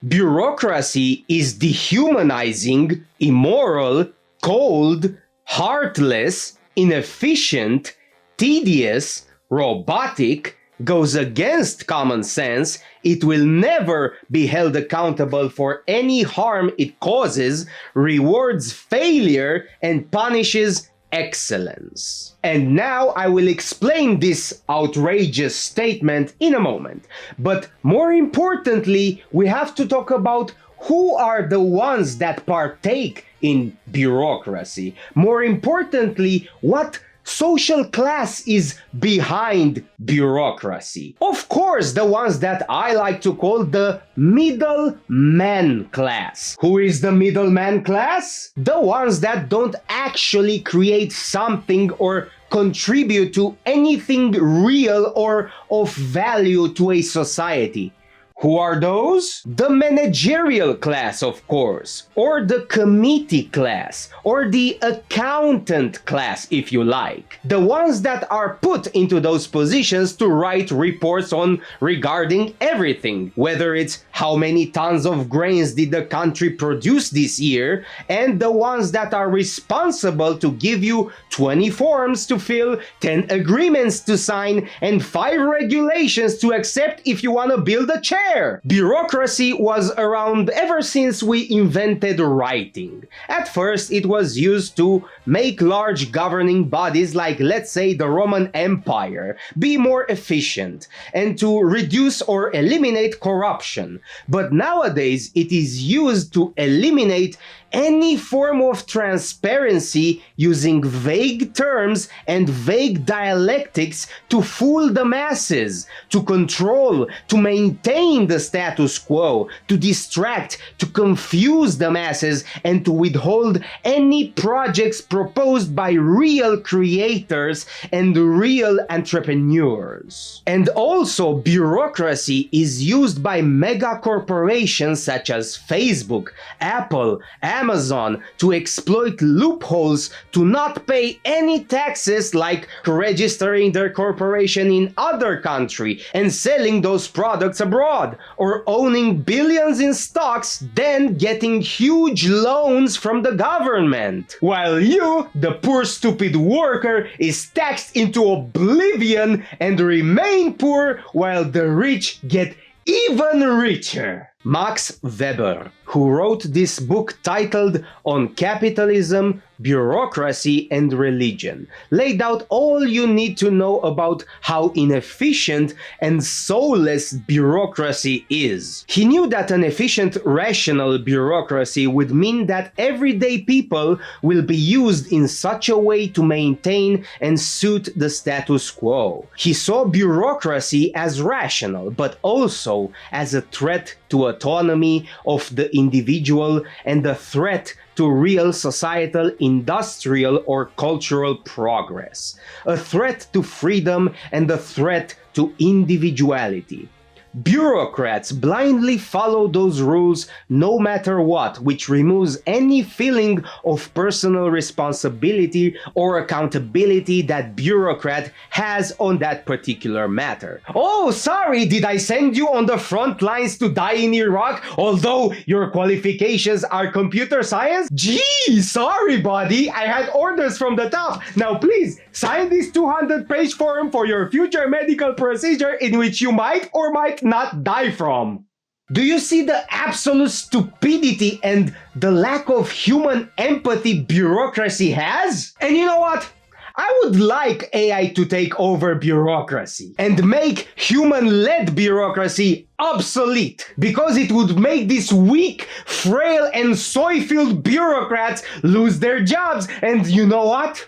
Bureaucracy is dehumanizing, immoral, cold, heartless, inefficient, tedious, robotic, goes against common sense. It will never be held accountable for any harm it causes, rewards failure, and punishes excellence. And now I will explain this outrageous statement in a moment. But more importantly, we have to talk about who are the ones that partake in bureaucracy. More importantly, what social class is behind bureaucracy. Of course, the ones that I like to call the middleman class. Who is the middleman class? The ones that don't actually create something or contribute to anything real or of value to a society. Who are those? The managerial class, of course, or the committee class, or the accountant class, if you like. The ones that are put into those positions to write reports on regarding everything, whether it's how many tons of grains did the country produce this year, and the ones that are responsible to give you 20 forms to fill, 10 agreements to sign, and 5 regulations to accept if you want to build a chair. Bureaucracy was around ever since we invented writing. At first, it was used to make large governing bodies like, let's say, the Roman Empire be more efficient and to reduce or eliminate corruption. But nowadays, it is used to eliminate any form of transparency using vague terms and vague dialectics to fool the masses, to control, to maintain the status quo, to distract, to confuse the masses, and to withhold any projects proposed by real creators and real entrepreneurs. And also, bureaucracy is used by mega corporations such as Facebook, Apple, Amazon to exploit loopholes to not pay any taxes, like registering their corporation in other country and selling those products abroad, or owning billions in stocks, then getting huge loans from the government. While you, the poor stupid worker, is taxed into oblivion and remain poor while the rich get even richer. Max Weber, who wrote this book titled On Capitalism, Bureaucracy and Religion, laid out all you need to know about how inefficient and soulless bureaucracy is. He knew that an efficient, rational bureaucracy would mean that everyday people will be used in such a way to maintain and suit the status quo. He saw bureaucracy as rational, but also as a threat to autonomy of the individual and a threat to real societal, industrial, or cultural progress, a threat to freedom and a threat to individuality. Bureaucrats blindly follow those rules no matter what, which removes any feeling of personal responsibility or accountability that bureaucrat has on that particular matter. Oh, sorry, did I send you on the front lines to die in Iraq, although your qualifications are computer science? Gee, sorry, buddy, I had orders from the top. Now please, sign this 200-page form for your future medical procedure in which you might or might not die from. Do you see the absolute stupidity and the lack of human empathy bureaucracy has? And you know what? I would like AI to take over bureaucracy and make human-led bureaucracy obsolete, because it would make these weak, frail, and soy-filled bureaucrats lose their jobs. And you know what?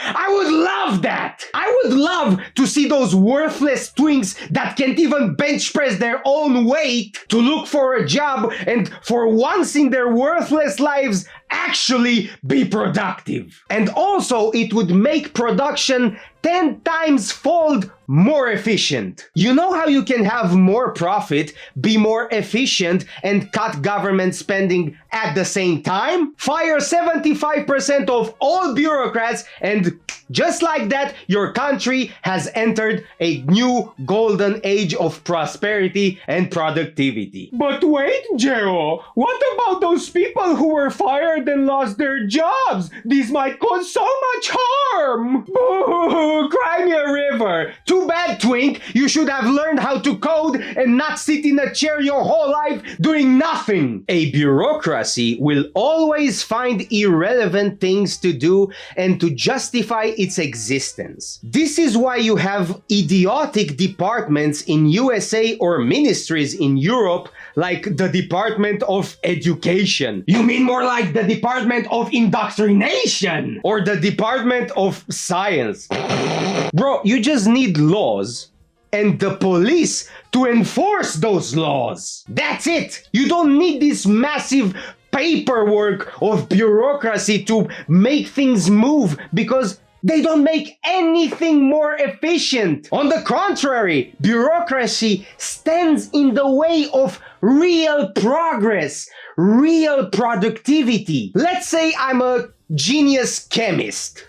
I would love that! I would love to see those worthless twinks that can't even bench press their own weight to look for a job and for once in their worthless lives actually be productive. And also, it would make production 10 times fold more efficient. You know how you can have more profit, be more efficient, and cut government spending at the same time? Fire 75% of all bureaucrats and Just like that, your country has entered a new golden age of prosperity and productivity. But wait, Geo, what about those people who were fired and lost their jobs? These might cause so much harm! Boo! Cry me a river! Too bad, Twink! You should have learned how to code and not sit in a chair your whole life doing nothing! A bureaucracy will always find irrelevant things to do and to justify its existence. This is why you have idiotic departments in USA or ministries in Europe like the Department of Education. You mean more like the Department of Indoctrination? Or the Department of Science. Bro, you just need laws and the police to enforce those laws. That's it. You don't need this massive paperwork of bureaucracy to make things move because they don't make anything more efficient. On the contrary, bureaucracy stands in the way of real progress, real productivity. Let's say I'm a genius chemist,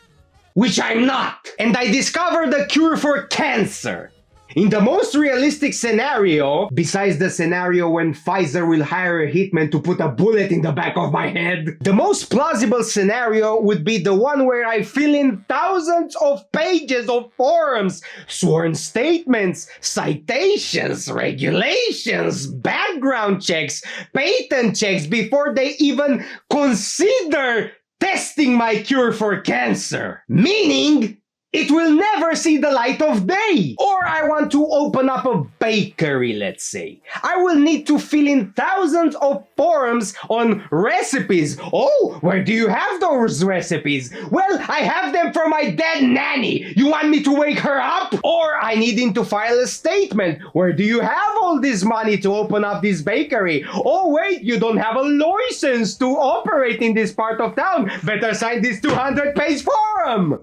which I'm not, and I discovered a cure for cancer. In the most realistic scenario, besides the scenario when Pfizer will hire a hitman to put a bullet in the back of my head, the most plausible scenario would be the one where I fill in thousands of pages of forms, sworn statements, citations, regulations, background checks, patent checks before they even consider testing my cure for cancer. Meaning, it will never see the light of day. Or I want to open up a bakery, let's say. I will need to fill in thousands of forms on recipes. Oh, where do you have those recipes? Well, I have them from my dead nanny. You want me to wake her up? Or I need to file a statement. Where do you have all this money to open up this bakery? Oh, wait, you don't have a license to operate in this part of town. Better sign this 200-page form.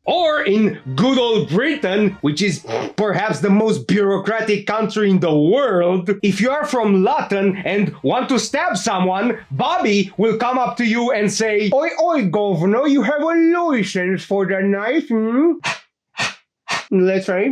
Or in good old Britain, which is perhaps the most bureaucratic country in the world, if you are from Luton and want to stab someone, Bobby will come up to you and say, "Oi, oi, governor, you have a license for the knife, That's right,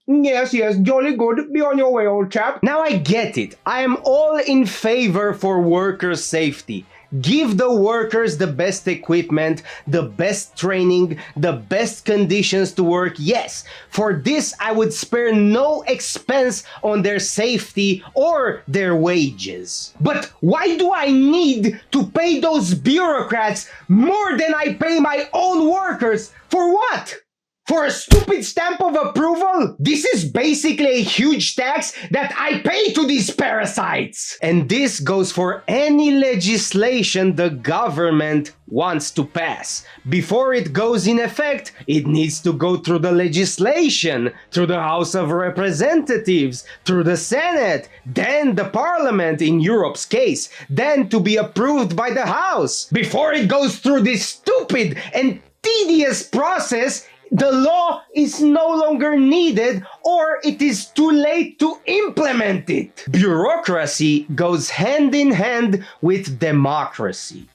Yes, jolly good. Be on your way, old chap." Now I get it. I am all in favor for worker safety. Give the workers the best equipment, the best training, the best conditions to work. Yes, for this I would spare no expense on their safety or their wages. But why do I need to pay those bureaucrats more than I pay my own workers? For what? For a stupid stamp of approval? This is basically a huge tax that I pay to these parasites. And this goes for any legislation the government wants to pass. Before it goes in effect, it needs to go through the legislation, through the House of Representatives, through the Senate, then the Parliament in Europe's case, then to be approved by the House. Before it goes through this stupid and tedious process, the law is no longer needed or it is too late to implement it. Bureaucracy goes hand in hand with democracy.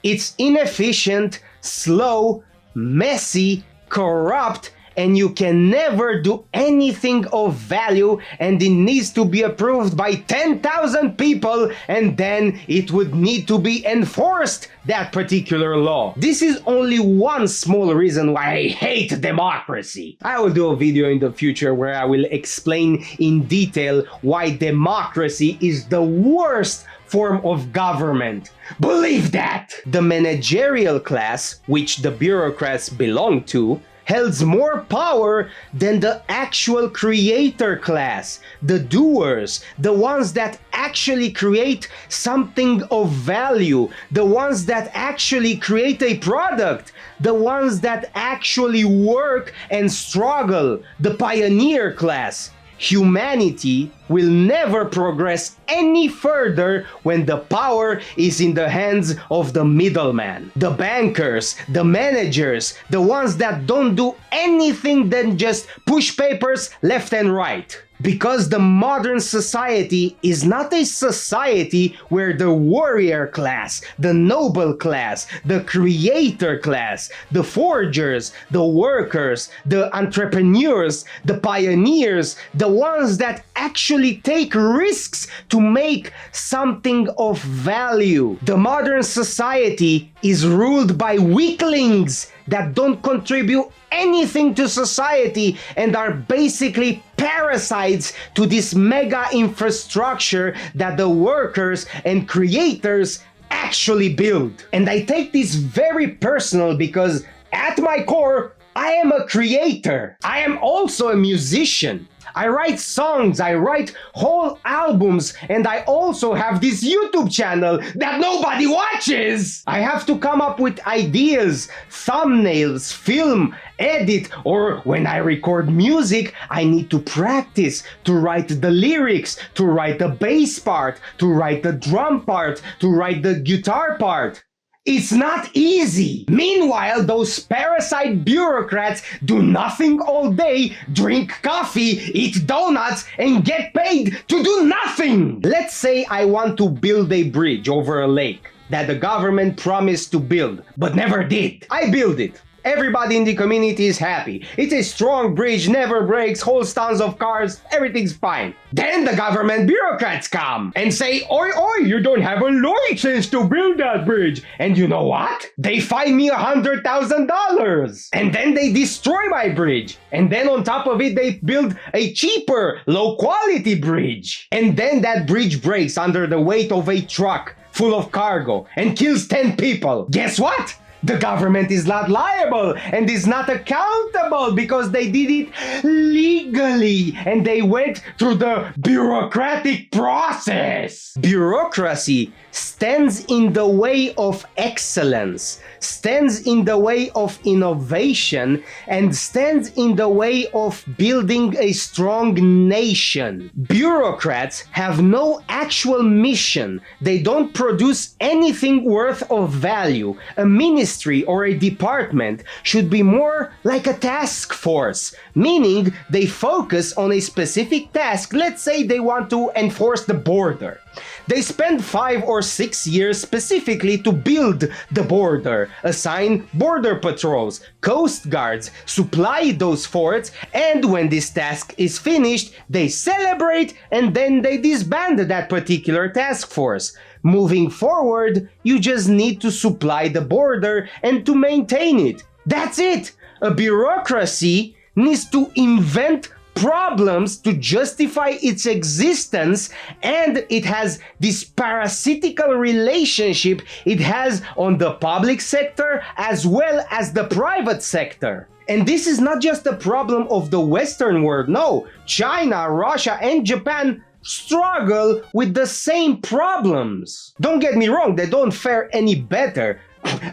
It's inefficient, slow, messy, corrupt, and you can never do anything of value, and it needs to be approved by 10,000 people, and then it would need to be enforced, that particular law. This is only one small reason why I hate democracy. I will do a video in the future where I will explain in detail why democracy is the worst form of government. Believe that! The managerial class, which the bureaucrats belong to, holds more power than the actual creator class, the doers, the ones that actually create something of value, the ones that actually create a product, the ones that actually work and struggle, the pioneer class. Humanity will never progress any further when the power is in the hands of the middleman. The bankers, the managers, the ones that don't do anything than just push papers left and right. Because the modern society is not a society where the warrior class, the noble class, the creator class, the forgers, the workers, the entrepreneurs, the pioneers, the ones that actually take risks to make something of value. The modern society is ruled by weaklings that don't contribute anything to society and are basically parasites to this mega infrastructure that the workers and creators actually build. And I take this very personal because at my core, I am a creator. I am also a musician. I write songs, I write whole albums, and I also have this YouTube channel that nobody watches. I have to come up with ideas, thumbnails, film, edit, or when I record music, I need to practice to write the lyrics, to write the bass part, to write the drum part, to write the guitar part. It's not easy. Meanwhile, those parasite bureaucrats do nothing all day, drink coffee, eat donuts, and get paid to do nothing. Let's say I want to build a bridge over a lake that the government promised to build, but never did. I build it. Everybody in the community is happy. It's a strong bridge, never breaks, holds tons of cars, everything's fine. Then the government bureaucrats come and say, oi, oi, you don't have a license to build that bridge. And you know what? They fine me $100,000. And then they destroy my bridge. And then on top of it, they build a cheaper, low quality bridge. And then that bridge breaks under the weight of a truck full of cargo and kills 10 people. Guess what? The government is not liable and is not accountable because they did it legally and they went through the bureaucratic process. Bureaucracy stands in the way of excellence, stands in the way of innovation, and stands in the way of building a strong nation. Bureaucrats have no actual mission. They don't produce anything worth of value. A ministry or a department should be more like a task force, meaning they focus on a specific task. Let's say they want to enforce the border. They spend 5 or 6 years specifically to build the border, assign border patrols, coast guards, supply those forts, and when this task is finished, they celebrate and then they disband that particular task force. Moving forward, you just need to supply the border and to maintain it. That's it! A bureaucracy needs to invent problems to justify its existence, and it has this parasitical relationship it has on the public sector as well as the private sector. And this is not just a problem of the Western world. No, China, Russia, and Japan struggle with the same problems. Don't get me wrong, they don't fare any better.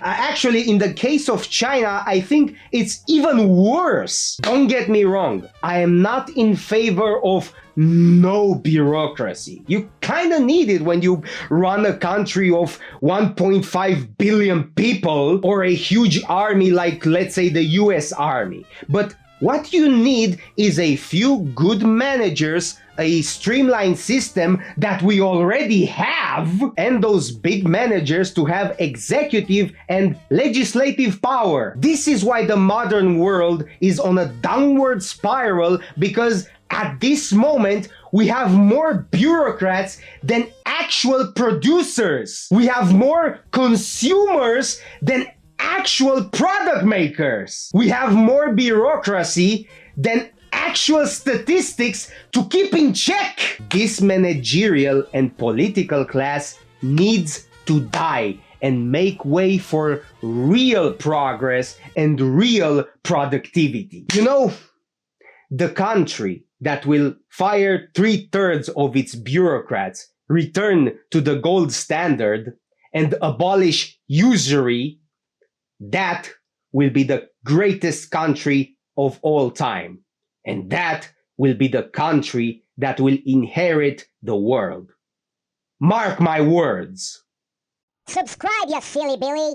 Actually, in the case of China, I think it's even worse. Don't get me wrong, I am not in favor of no bureaucracy. You kind of need it when you run a country of 1.5 billion people or a huge army like, let's say, the US Army. But what you need is a few good managers, a streamlined system that we already have, and those big managers to have executive and legislative power. This is why the modern world is on a downward spiral, because at this moment we have more bureaucrats than actual producers. We have more consumers than actual product makers. We have more bureaucracy than actual statistics to keep in check. This managerial and political class needs to die and make way for real progress and real productivity. You know, the country that will fire 3/3 of its bureaucrats, return to the gold standard, and abolish usury, that will be the greatest country of all time. And that will be the country that will inherit the world. Mark my words. Subscribe, you silly Billy.